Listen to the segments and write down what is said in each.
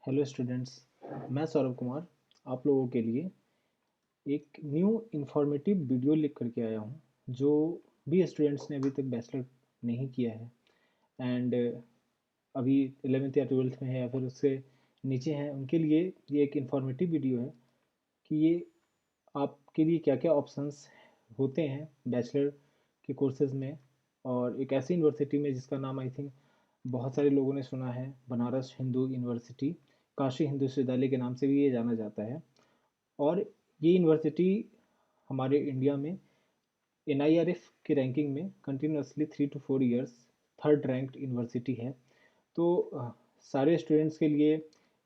Hello students. मैं सौरभ कुमार आप लोगों के लिए एक न्यू इन्फॉर्मेटिव वीडियो लिख करके आया हूँ। जो भी स्टूडेंट्स ने अभी तक बैचलर नहीं किया है एंड अभी 11th या 12th में है या फिर उससे नीचे हैं, उनके लिए ये एक इन्फॉर्मेटिव वीडियो है कि ये आपके लिए क्या क्या ऑप्शंस होते हैं बैचलर के कोर्सेज में। और एक ऐसी यूनिवर्सिटी में जिसका नाम आई थिंक बहुत सारे लोगों ने सुना है, बनारस हिंदू यूनिवर्सिटी, काशी हिंदू विश्वविद्यालय के नाम से भी ये जाना जाता है। और ये यूनिवर्सिटी हमारे इंडिया में NIRF की रैंकिंग में continuously 3 to 4 years third ranked university है। तो सारे स्टूडेंट्स के लिए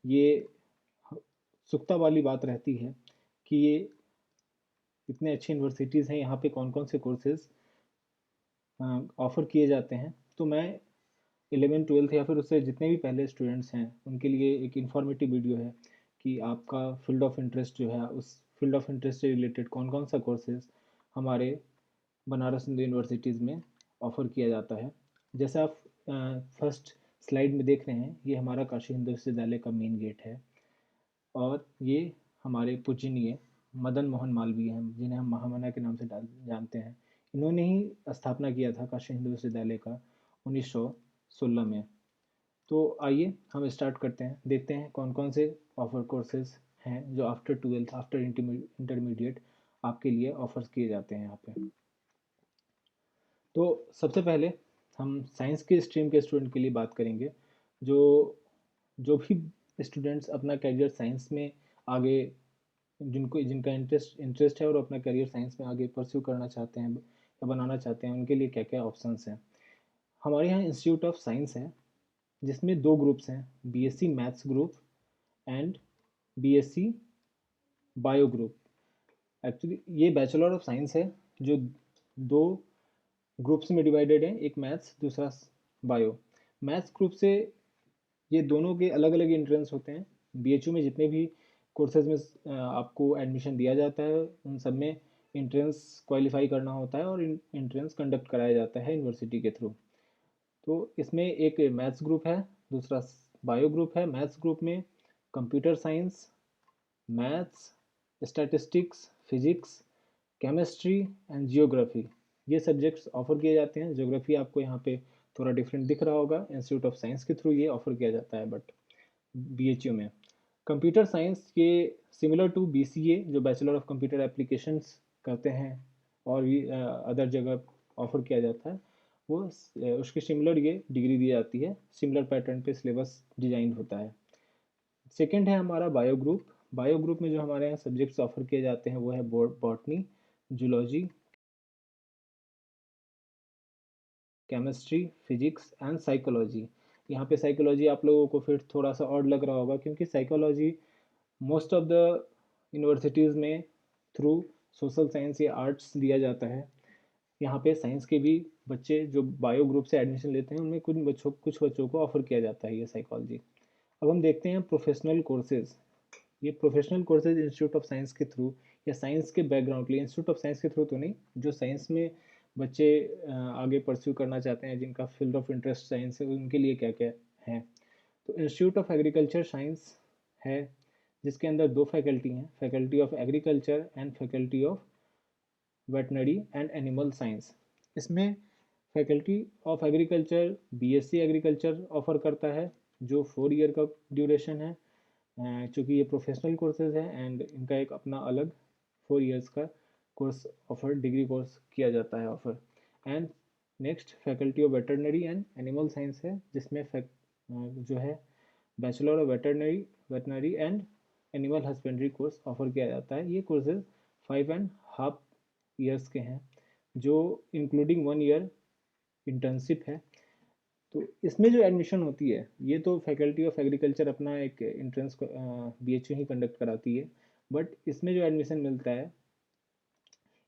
ये सुक्ता वाली बात रहती है कि ये इतने अच्छे यूनिवर्सिटीज़ हैं, यहाँ पे कौन कौन से कोर्सेज ऑफ़र किए जाते हैं। तो मैं 11th 12th या फिर उससे जितने भी पहले स्टूडेंट्स हैं उनके लिए एक इन्फॉर्मेटिव वीडियो है कि आपका फील्ड ऑफ इंटरेस्ट जो है, उस फील्ड ऑफ इंटरेस्ट से रिलेटेड कौन कौन सा कोर्सेज हमारे बनारस हिंदू यूनिवर्सिटीज़ में ऑफ़र किया जाता है। जैसा आप फर्स्ट स्लाइड में देख रहे हैं, ये हमारा काशी हिंदू विश्वविद्यालय का मेन गेट है। और ये हमारे पूजनीय मदन मोहन मालवीय हैं, जिन्हें हम महामना के नाम से जानते हैं। इन्होंने ही स्थापना किया था काशी हिंदू विश्वविद्यालय का 1916 में। तो आइए हम स्टार्ट करते हैं, देखते हैं कौन कौन से ऑफर कोर्सेज हैं जो आफ्टर 12th आफ्टर इंटरमीडिएट आपके लिए ऑफर्स किए जाते हैं यहाँ पे। तो सबसे पहले हम साइंस के स्ट्रीम के स्टूडेंट के लिए बात करेंगे। जो जो भी स्टूडेंट्स अपना करियर साइंस में आगे, जिनको जिनका इंटरेस्ट है और अपना करियर साइंस में आगे परस्यू करना चाहते हैं या बनाना चाहते हैं, उनके लिए क्या क्या ऑप्शंस हैं। हमारे यहाँ इंस्टीट्यूट ऑफ साइंस है, जिसमें दो ग्रुप्स हैं, BSc maths group and BSc bio group. Actually ये बैचलर ऑफ साइंस है जो दो ग्रुप्स में डिवाइडेड है, एक मैथ्स दूसरा बायो। मैथ्स ग्रुप से ये दोनों के अलग अलग एंट्रेंस होते हैं। BHU में जितने भी कोर्सेज में आपको एडमिशन दिया जाता है, उन सब में एंट्रेंस क्वालिफाई करना होता है और एंट्रेंस कंडक्ट कराया जाता है यूनिवर्सिटी के थ्रू। तो इसमें एक मैथ्स ग्रुप है, दूसरा बायो ग्रुप है। मैथ्स ग्रुप में computer science, maths, statistics, physics, chemistry and geography, ये सब्जेक्ट्स ऑफर किए जाते हैं। जियोग्राफी आपको यहाँ पे थोड़ा डिफरेंट दिख रहा होगा, इंस्टीट्यूट ऑफ साइंस के थ्रू ये ऑफर किया जाता है, बट BHU में कंप्यूटर साइंस ये सिमिलर टू BCA जो बैचलर ऑफ कंप्यूटर एप्लीकेशंस करते हैं और भी अदर जगह ऑफर किया जाता है, वो उसके सिमिलर ये डिग्री दी जाती है, सिमिलर पैटर्न पे सिलेबस डिजाइन होता है। सेकेंड है हमारा बायो ग्रुप। बायो ग्रुप में जो हमारे यहाँ सब्जेक्ट्स ऑफर किए जाते हैं वो है botany, zoology, chemistry, physics and psychology. यहाँ पे साइकोलॉजी आप लोगों को फिर थोड़ा सा और लग रहा होगा, क्योंकि psychology most of the universities में थ्रू सोशल साइंस या आर्ट्स दिया जाता है। यहाँ पे साइंस के भी बच्चे जो बायो ग्रुप से एडमिशन लेते हैं, उनमें कुछ बच्चों को ऑफर किया जाता है ये साइकोलॉजी। अब हम देखते हैं प्रोफेशनल कोर्सेज। ये professional courses institute of science के थ्रू या साइंस के बैकग्राउंड के लिए, इंस्टीट्यूट ऑफ साइंस के थ्रू तो नहीं, जो साइंस में बच्चे आगे परस्यू करना चाहते हैं, जिनका फील्ड ऑफ इंटरेस्ट साइंस है, उनके लिए क्या क्या है। तो इंस्टीट्यूट ऑफ एग्रीकल्चर साइंस है, जिसके अंदर दो फैकल्टी हैं, faculty of agriculture and faculty of veterinary and animal science. इसमें faculty of agriculture BSc agriculture offer करता है, जो 4 year का ड्यूरेशन है। चूँकि ये प्रोफेशनल कोर्सेज है एंड इनका एक अपना अलग 4 years का कोर्स ऑफर, डिग्री कोर्स किया जाता है offer. And next faculty of veterinary and animal science है, जिसमें जो है bachelor of veterinary and animal husbandry course offer किया जाता है। ये कोर्सेज 5.5 years के हैं, जो इंक्लूडिंग 1 year इंटर्नशिप है। तो इसमें जो एडमिशन होती है, ये तो फैकल्टी ऑफ एग्रीकल्चर अपना एक एंट्रेंस BHU ही कंडक्ट कराती है, बट इसमें जो एडमिशन मिलता है,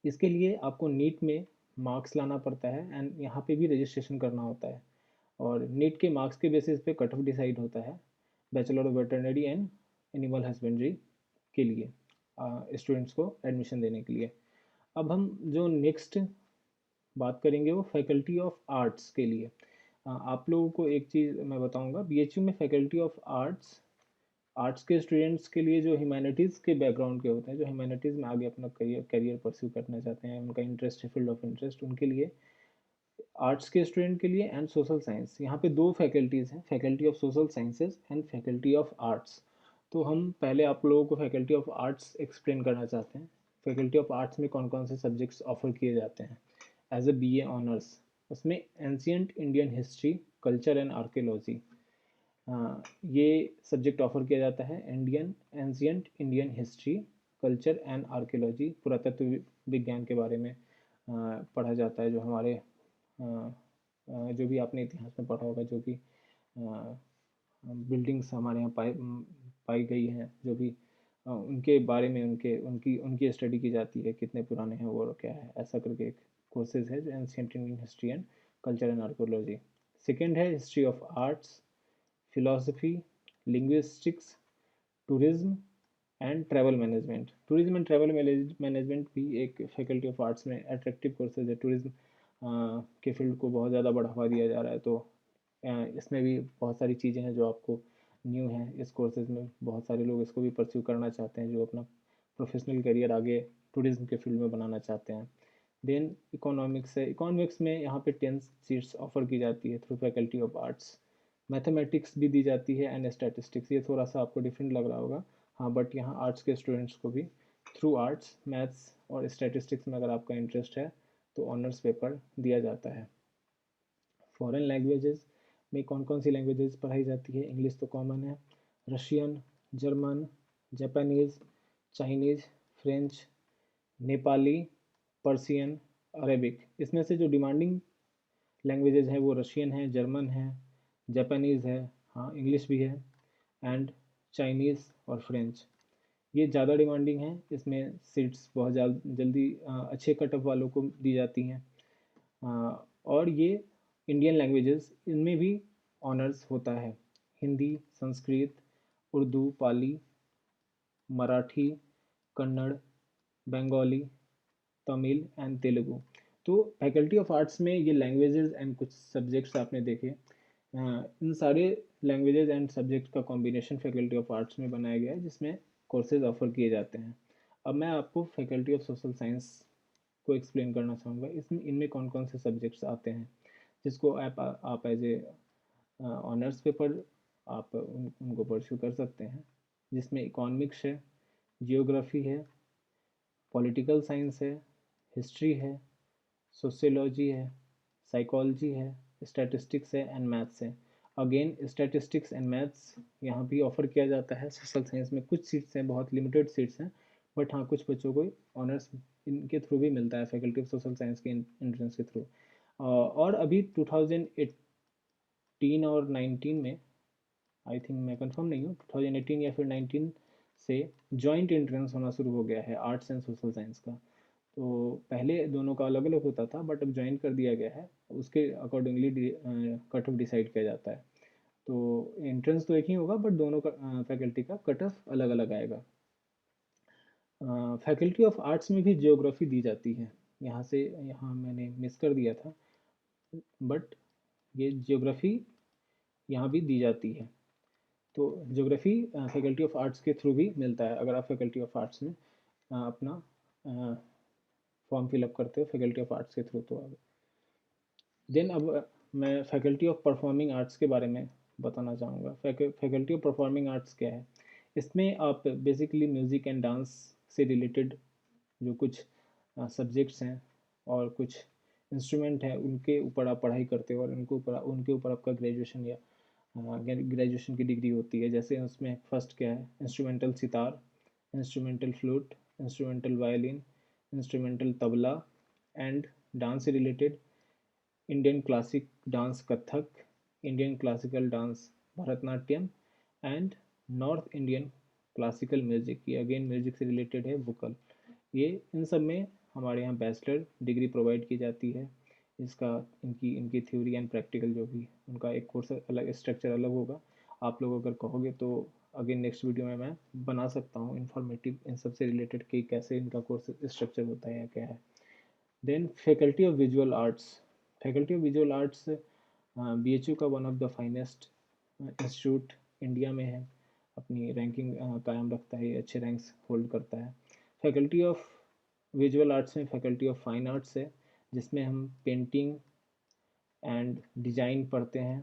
इसके लिए आपको नीट में मार्क्स लाना पड़ता है एंड यहाँ पे भी रजिस्ट्रेशन करना होता है। और नीट के मार्क्स के बेसिस पे कट ऑफ डिसाइड होता है bachelor of veterinary and animal husbandry के लिए स्टूडेंट्स को एडमिशन देने के लिए। अब हम जो नेक्स्ट बात करेंगे वो फैकल्टी ऑफ आर्ट्स के लिए। आप लोगों को एक चीज़ मैं बताऊंगा, BHU में फैकल्टी ऑफ आर्ट्स आर्ट्स के स्टूडेंट्स के लिए जो ह्यूमैनिटीज़ के बैकग्राउंड के होते हैं, जो ह्यूमैनिटीज़ में आगे अपना करियर करियर परस्यू करना चाहते हैं, उनका इंटरेस्ट है फील्ड ऑफ इंटरेस्ट, उनके लिए आर्ट्स के स्टूडेंट के लिए एंड सोशल साइंस, यहाँ पे दो फैकल्टीज़ हैं, faculty of social sciences and faculty of arts. तो हम पहले आप लोगों को फैकल्टी ऑफ आर्ट्स एक्सप्लेन करना चाहते हैं। फैकल्टी ऑफ आर्ट्स में कौन कौन से सब्जेक्ट्स ऑफर किए जाते हैं एज ए बीए ऑनर्स। उसमें ancient Indian history, culture and archaeology, ये सब्जेक्ट ऑफर किया जाता है। Ancient Indian history, culture and archaeology, पुरातत्व विज्ञान के बारे में पढ़ा जाता है, जो हमारे जो भी आपने इतिहास में पढ़ा होगा, जो भी बिल्डिंग्स हमारे यहाँ पाई गई हैं, जो भी उनके बारे में उनके उनकी उनकी स्टडी की जाती है, कितने पुराने हैं वो क्या है, ऐसा करके एक कोर्सेज है जो ancient Indian history and culture and archaeology. Second है history of arts, philosophy, linguistics, tourism and travel management. Tourism and travel management भी एक फैकल्टी ऑफ आर्ट्स में अट्रैक्टिव कोर्सेज है। टूरिज्म के फील्ड को बहुत ज़्यादा बढ़ावा दिया जा रहा है, तो इसमें भी बहुत सारी चीज़ें हैं जो आपको न्यू हैं इस कोर्सेज में। बहुत सारे लोग इसको भी परस्यू करना चाहते हैं, जो अपना प्रोफेशनल करियर आगे टूरिज्म के फील्ड में बनाना चाहते हैं। देन इकोनॉमिक्स है। इकोनॉमिक्स में यहाँ पे 10 सीट्स ऑफर की जाती है through faculty of arts. Mathematics भी दी जाती है एंड स्टैटिस्टिक्स। ये थोड़ा सा आपको डिफरेंट लग रहा होगा, हाँ, बट यहाँ आर्ट्स के स्टूडेंट्स को भी थ्रू आर्ट्स, मैथ्स और स्टैटिस्टिक्स में अगर आपका इंटरेस्ट है तो ऑनर्स पेपर दिया जाता है। फॉरेन लैंग्वेजेस में कौन कौन सी लैंग्वेजेस पढ़ाई जाती है? इंग्लिश तो कॉमन है, Russian, German, Japanese, Chinese, French, Nepali, Persian, Arabic. इसमें से जो डिमांडिंग लैंग्वेजेस हैं वो रशियन है, जर्मन है, जापानीज़ है, हाँ इंग्लिश भी है, एंड चाइनीज़ और फ्रेंच। ये ज़्यादा डिमांडिंग है, इसमें सीट्स बहुत जल्दी अच्छे कट ऑफ वालों को दी जाती हैं। और ये इंडियन लैंग्वेजेस, इनमें भी ऑनर्स होता है। हिंदी, संस्कृत, उर्दू, पाली, मराठी, कन्नड़, बंगाली, तमिल एंड तेलुगु। तो फैकल्टी ऑफ आर्ट्स में ये लैंग्वेजेस एंड कुछ सब्जेक्ट्स आपने देखे, इन सारे लैंग्वेजेस एंड सब्जेक्ट्स का कॉम्बिनेशन फैकल्टी ऑफ आर्ट्स में बनाया गया है, जिसमें कोर्सेज ऑफर किए जाते हैं। अब मैं आपको फैकल्टी ऑफ सोशल साइंस को एक्सप्लेन करना चाहूँगा। इसमें इनमें कौन कौन से सब्जेक्ट्स आते हैं, जिसको आप एज ए ऑनर्स पेपर आप उनको परस्यू कर सकते हैं, जिसमें इकोनॉमिक्स है, जियोग्राफी है, पॉलिटिकल साइंस है, हिस्ट्री है, सोशियोलॉजी है, साइकोलॉजी है, स्टैटिस्टिक्स है एंड मैथ्स है। अगेन स्टैटिस्टिक्स एंड मैथ्स यहाँ भी ऑफर किया जाता है। सोशल साइंस में कुछ सीट्स हैं, बहुत लिमिटेड सीट्स हैं, बट हाँ कुछ बच्चों को ऑनर्स इनके थ्रू भी मिलता है, फैकल्टी ऑफ सोशल साइंस के एंट्रेंस के थ्रू। और अभी 2018 और 19 में, आई थिंक मैं कंफर्म नहीं हूँ, 2018 या फिर 19 से जॉइंट एंट्रेंस होना शुरू हो गया है आर्ट्स एंड सोशल साइंस का। तो पहले दोनों का अलग अलग होता था, बट अब ज्वाइन कर दिया गया है, उसके अकॉर्डिंगली कट ऑफ डिसाइड किया जाता है। तो एंट्रेंस तो एक ही होगा, बट दोनों का फैकल्टी का कट ऑफ अलग अलग आएगा। फैकल्टी ऑफ आर्ट्स में भी जियोग्राफी दी जाती है, यहाँ मैंने मिस कर दिया था, बट ये जियोग्राफी यहाँ भी दी जाती है। तो ज्योग्राफी फैकल्टी ऑफ आर्ट्स के थ्रू भी मिलता है, अगर आप फैकल्टी ऑफ आर्ट्स में अपना फॉर्म फिलअप करते हो फैकल्टी ऑफ आर्ट्स के थ्रू। तो अब देन अब मैं फैकल्टी ऑफ परफॉर्मिंग आर्ट्स के बारे में बताना चाहूँगा। फैकल्टी ऑफ परफॉर्मिंग आर्ट्स क्या है? इसमें आप बेसिकली म्यूज़िक एंड डांस से रिलेटेड जो कुछ सब्जेक्ट्स हैं और कुछ इंस्ट्रूमेंट हैं, उनके ऊपर आप पढ़ाई करते हो, और उनके ऊपर आपका ग्रेजुएशन या ग्रेजुएशन की डिग्री होती है। जैसे उसमें फर्स्ट क्या है, instrumental sitar, instrumental flute, instrumental violin, instrumental tabla, and dance से related Indian classic dance Kathak, Indian classical dance Bharatanatyam, and north Indian classical music. ये अगेन म्यूजिक से रिलेटेड है, वोकल। ये इन सब में हमारे यहाँ बैचलर डिग्री प्रोवाइड की जाती है। इसका इनकी इनकी थ्योरी एंड प्रैक्टिकल जो भी उनका एक कोर्स अलग, स्ट्रक्चर अलग होगा। आप लोग अगर कहोगे तो अगेन नेक्स्ट वीडियो में मैं बना सकता हूँ इन्फॉर्मेटिव इन सब से रिलेटेड कि कैसे इनका कोर्स स्ट्रक्चर होता है या क्या है। Then faculty of visual arts. Faculty of visual arts BHU का one of the finest institute India में है। अपनी रैंकिंग कायम रखता है, ये अच्छे रैंक्स होल्ड करता है। फैकल्टी ऑफ विजुअल आर्ट्स में फैकल्टी ऑफ फाइन आर्ट्स है, जिसमें हम पेंटिंग एंड डिज़ाइन पढ़ते हैं।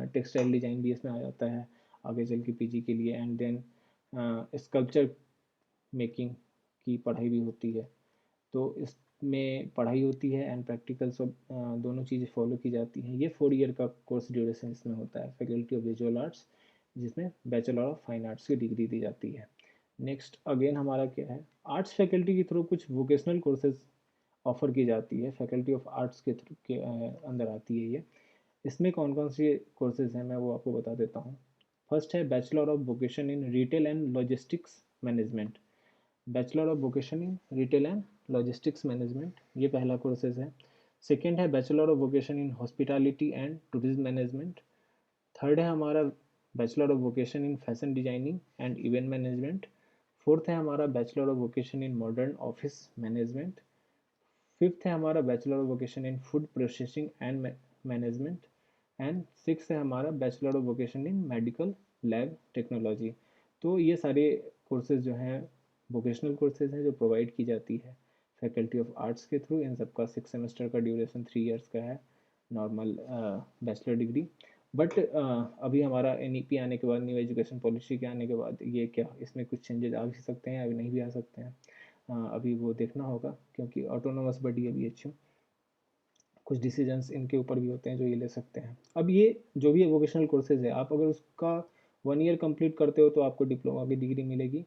टेक्सटाइल डिज़ाइन भी इसमें आ जाता है आगे चल के पीजी के लिए। एंड देन स्कल्पचर मेकिंग की पढ़ाई भी होती है। तो इसमें पढ़ाई होती है एंड प्रैक्टिकल सब दोनों चीज़ें फॉलो की जाती हैं। ये 4 ईयर का कोर्स ड्यूरेशन इसमें होता है, फैकल्टी ऑफ विजुअल आर्ट्स, जिसमें बैचलर ऑफ फाइन आर्ट्स की डिग्री दी जाती है। नेक्स्ट अगेन हमारा क्या है, आर्ट्स फैकल्टी के थ्रू कुछ वोकेशनल कोर्सेज ऑफर की जाती है, फैकल्टी ऑफ आर्ट्स के थ्रू के अंदर आती है ये। इसमें कौन कौन से कोर्सेज हैं मैं वो आपको बता देता हूँ। फर्स्ट है bachelor of vocation in retail and logistics management. Bachelor of vocation in retail and logistics management, ये पहला कोर्सेज है। सेकेंड है bachelor of vocation in hospitality and tourism management. Third है हमारा bachelor of vocation in fashion designing and event management. Fourth है हमारा bachelor of vocation in modern office management. Fifth है हमारा bachelor of vocation in food processing and management. And six है हमारा bachelor of vocation in medical lab technology. तो ये सारे courses जो हैं वोकेशनल कोर्सेज हैं जो प्रोवाइड की जाती है फैकल्टी ऑफ आर्ट्स के थ्रू। इन सबका 6 सेमेस्टर का ड्यूरेशन 3 ईयर्स का है, नॉर्मल बैचलर डिग्री। बट अभी हमारा NEP आने के बाद, न्यू एजुकेशन पॉलिसी के आने के बाद, ये क्या इसमें कुछ चेंजेस आ भी सकते हैं, अभी नहीं भी आ सकते हैं। अभी वो देखना होगा, क्योंकि ऑटोनोमस बॉडी है BHU, कुछ डिसीजंस इनके ऊपर भी होते हैं जो ये ले सकते हैं। अब ये जो भी वोकेशनल कोर्सेज है, आप अगर उसका 1 ईयर कंप्लीट करते हो तो आपको डिप्लोमा की डिग्री मिलेगी,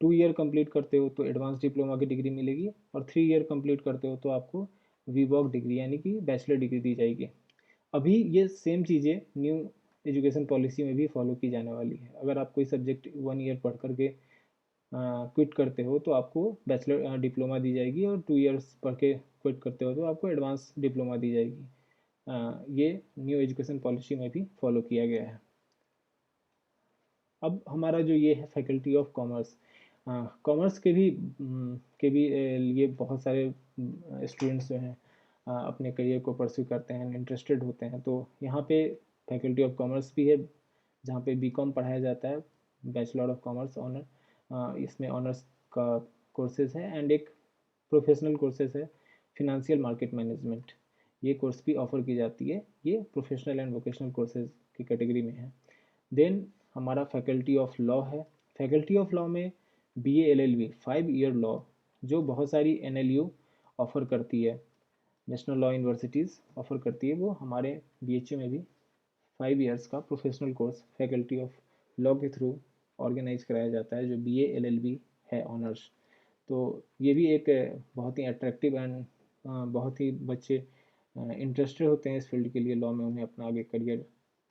2 ईयर कंप्लीट करते हो तो एडवांस डिप्लोमा की डिग्री मिलेगी, और 3 ईयर कंप्लीट करते हो तो आपको VWOC डिग्री यानी कि बैचलर डिग्री दी जाएगी। अभी ये सेम चीज़ें न्यू एजुकेशन पॉलिसी में भी फॉलो की जाने वाली है। अगर आप कोई सब्जेक्ट 1 ईयर पढ़ करके क्विट करते हो तो आपको बैचलर डिप्लोमा दी जाएगी, और 2 ईयर्स पढ़ के क्विट करते हो तो आपको एडवांस डिप्लोमा दी जाएगी। ये न्यू एजुकेशन पॉलिसी में भी फॉलो किया गया है। अब हमारा जो ये है फैकल्टी ऑफ कॉमर्स, कॉमर्स के भी लिए बहुत सारे स्टूडेंट्स जो हैं अपने करियर को परस्यू करते हैं, इंटरेस्टेड होते हैं। तो यहाँ पे फैकल्टी ऑफ कॉमर्स भी है, जहाँ पे BCom पढ़ाया जाता है, बैचलर ऑफ कॉमर्स ऑनर। इसमें ऑनर्स का कोर्सेज है, एंड एक प्रोफेशनल कोर्सेज है फिनेंशियल मार्केट मैनेजमेंट, ये कोर्स भी ऑफर की जाती है। ये प्रोफेशनल एंड वोकेशनल कोर्सेज की कैटेगरी में है। देन हमारा फैकल्टी ऑफ लॉ है। फैकल्टी ऑफ लॉ में BA LLB 5 ईयर लॉ, जो बहुत सारी NLU ऑफर करती है, नेशनल लॉ यूनिवर्सिटीज़ ऑफर करती है, वो हमारे BHU में भी 5 ईयर्स का professional course faculty of law के थ्रू ऑर्गेनाइज कराया जाता है, जो BA LLB है ऑनर्स। तो ये भी एक बहुत ही अट्रैक्टिव एंड बहुत ही बच्चे इंटरेस्टेड होते हैं इस फील्ड के लिए, लॉ में उन्हें अपना आगे करियर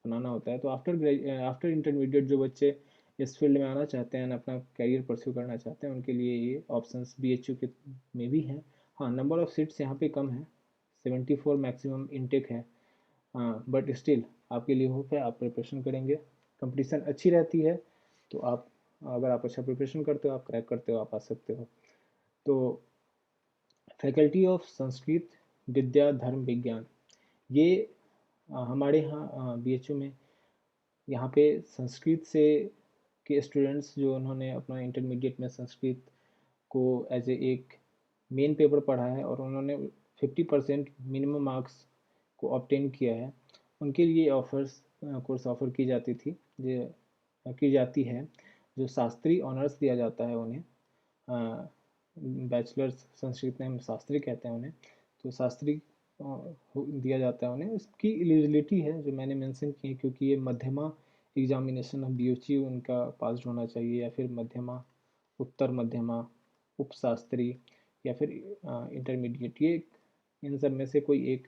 बनाना होता है। तो आफ्टर इंटरमीडिएट जो बच्चे इस फील्ड में आना चाहते हैं, अपना करियर परस्यू करना चाहते हैं, उनके लिए ये ऑप्शंस BHU के में भी हैं। हाँ, नंबर ऑफ़ सीट्स यहाँ पे कम है, 74 मैक्सिमम इनटेक है। हाँ, बट स्टिल आपके लिए होप है, आप प्रिपरेशन करेंगे, कंपटीशन अच्छी रहती है, तो आप, अगर आप अच्छा प्रिपरेशन करते हो, आप क्रैक करते हो, आप आ सकते हो। तो फैकल्टी ऑफ संस्कृत विद्या धर्म विज्ञान, ये हमारे यहाँ BHU में, यहाँ पे संस्कृत से के स्टूडेंट्स जो उन्होंने अपना इंटरमीडिएट में संस्कृत को एज ए एक मेन पेपर पढ़ा है और उन्होंने 50% मिनिमम मार्क्स को ऑब्टेन किया है, उनके लिए ऑफर्स कोर्स ऑफर की जाती थी, जो की जाती है, जो शास्त्री ऑनर्स दिया जाता है उन्हें। बैचलर्स संस्कृत में हम शास्त्री कहते हैं उन्हें, तो शास्त्री दिया जाता है उन्हें। उसकी एलिजिबिलिटी है जो मैंने मेंशन की है, क्योंकि ये मध्यमा एग्जामिनेशन ऑफ BHU उनका पास होना चाहिए, या फिर मध्यमा, उत्तर मध्यमा, उपशास्त्री, या फिर इंटरमीडिएट, ये इन सब में से कोई एक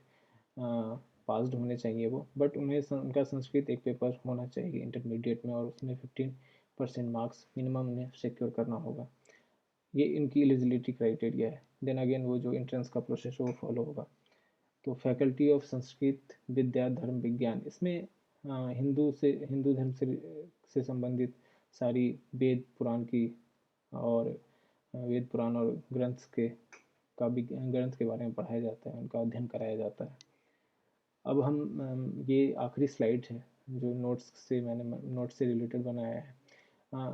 पास्ड होने चाहिए वो। बट उन्हें उनका संस्कृत एक पेपर होना चाहिए इंटरमीडिएट में, और उसमें 15% मार्क्स मिनिमम उन्हें सिक्योर करना होगा। ये इनकी एलिजिबिलिटी क्राइटेरिया है। देन अगेन वो जो एंट्रेंस का प्रोसेस है वो फॉलो होगा। तो फैकल्टी ऑफ संस्कृत विद्या धर्म विज्ञान, इसमें हिंदू धर्म से संबंधित सारी वेद पुराण की, और वेद पुराण और ग्रंथ के बारे में पढ़ाया जाता है, उनका अध्ययन कराया जाता है। अब हम ये आखिरी स्लाइड है, जो नोट्स से रिलेटेड बनाया है।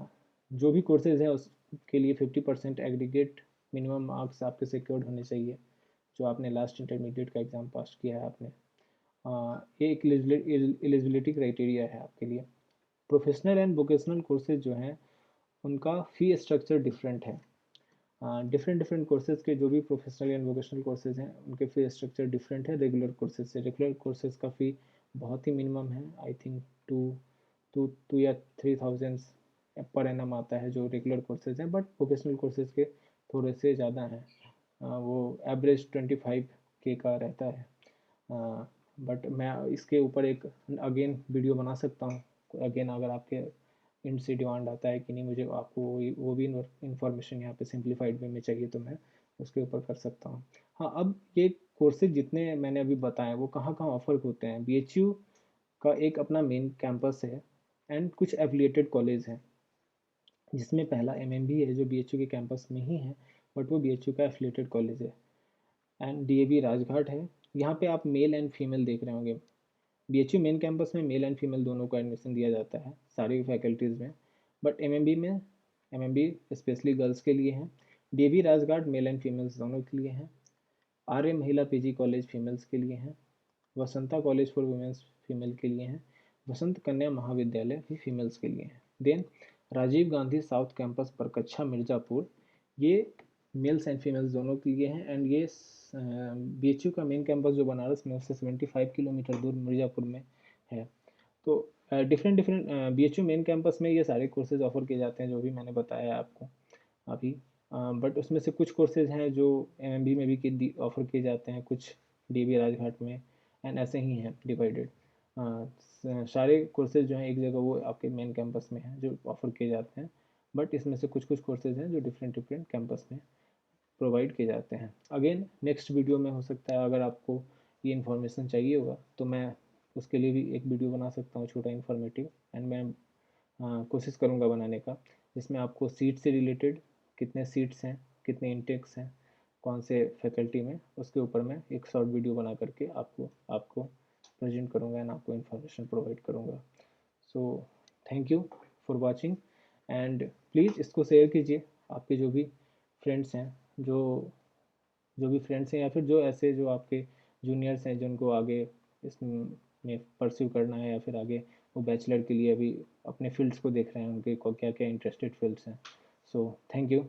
जो भी कोर्सेज है उसके लिए 50% एग्रीगेट मिनिमम मार्क्स आपके सिक्योर्ड होने चाहिए, जो आपने लास्ट इंटरमीडिएट का एग्ज़ाम पास किया है आपने। ये एक एलिजिबिलिटी क्राइटेरिया है आपके लिए। प्रोफेशनल एंड वोकेशनल कोर्सेज जो हैं उनका फ़ी स्ट्रक्चर डिफरेंट है। डिफरेंट डिफरेंट कोर्सेज़ के जो भी प्रोफेशनल एंड वोकेशनल कोर्सेज हैं उनके फ़ी स्ट्रक्चर डिफरेंट है रेगुलर कोर्सेज से। रेगुलर कोर्सेज का फ़ी बहुत ही मिनिमम है, I think two two two या 3,000 पर एनम आता है जो रेगुलर कोर्सेज हैं, बट वोकेशनल कोर्सेज के थोड़े से ज़्यादा हैं। वो एवरेज 25K का रहता है। बट मैं इसके ऊपर एक अगेन वीडियो बना सकता हूँ अगेन, अगर आपके एंड से डिमांड आता है कि नहीं मुझे आपको वो भी इन्फॉर्मेशन यहाँ पे सिंप्लीफाइड वे में चाहिए तो मैं उसके ऊपर कर सकता हूँ। हाँ, अब ये कोर्सेज जितने मैंने अभी बताए वो कहाँ कहाँ ऑफर होते हैं। BHU का एक अपना मेन कैंपस है एंड कुछ एफिलिएटेड कॉलेज हैं, जिसमें पहला MMB है जो BHU के कैंपस में ही है, बट वो BHU का एफिलिएटेड कॉलेज है। एंड DAV राजघाट है। यहाँ पे आप मेल एंड फीमेल देख रहे होंगे। BHU मेन कैंपस में मेल एंड फीमेल दोनों को एडमिशन दिया जाता है सारी फैकल्टीज़ में, बट MMB स्पेशली गर्ल्स के लिए है। DAV Rajghat male and females दोनों के लिए है। आर्य महिला PG कॉलेज फीमेल्स के लिए है। Vasanta college for women's female के लिए है। वसंत कन्या महाविद्यालय भी फीमेल्स के लिए है। Then Rajiv Gandhi south campus Barkachha Mirzapur, ये मेल्स एंड फीमेल्स दोनों के लिए हैं। एंड ये BHU का मेन कैंपस जो बनारस में उससे 75 किलोमीटर दूर मिर्ज़ापुर में है। तो different different BHU main campus में ये सारे कोर्सेज ऑफर किए जाते हैं जो भी मैंने बताया आपको अभी। बट उसमें से कुछ कोर्सेज हैं जो MMB में भी ऑफर किए जाते हैं, कुछ DAV राजघाट में, एंड ऐसे ही हैं डिवाइडेड। सारे कोर्सेज जो हैं एक जगह वो आपके मेन कैंपस में हैं जो ऑफर किए जाते हैं, बट इसमें से कुछ कुछ कोर्सेज हैं जो डिफरेंट डिफरेंट कैंपस में प्रोवाइड किए जाते हैं। अगेन नेक्स्ट वीडियो में हो सकता है अगर आपको ये इन्फॉर्मेशन चाहिए होगा तो मैं उसके लिए भी एक वीडियो बना सकता हूँ छोटा इन्फॉर्मेटिव, एंड मैं कोशिश करूँगा बनाने का, जिसमें आपको सीट से रिलेटेड कितने सीट्स हैं, कितने इंटेक्स हैं, कौन से फैकल्टी में, उसके ऊपर मैं एक शॉर्ट वीडियो बना करके आपको आपको प्रेजेंट करूँगा एंड आपको इन्फॉर्मेशन प्रोवाइड करूँगा। So thank you for watching, and please इसको शेयर कीजिए आपके फ्रेंड्स हैं जो जो भी फ्रेंड्स हैं या फिर जो ऐसे जो आपके जूनियर्स हैं जिनको आगे इसमें परस्यू करना है, या फिर आगे वो बैचलर के लिए अभी अपने फील्ड्स को देख रहे हैं, उनके क्या क्या इंटरेस्टेड फील्ड्स हैं। So thank you.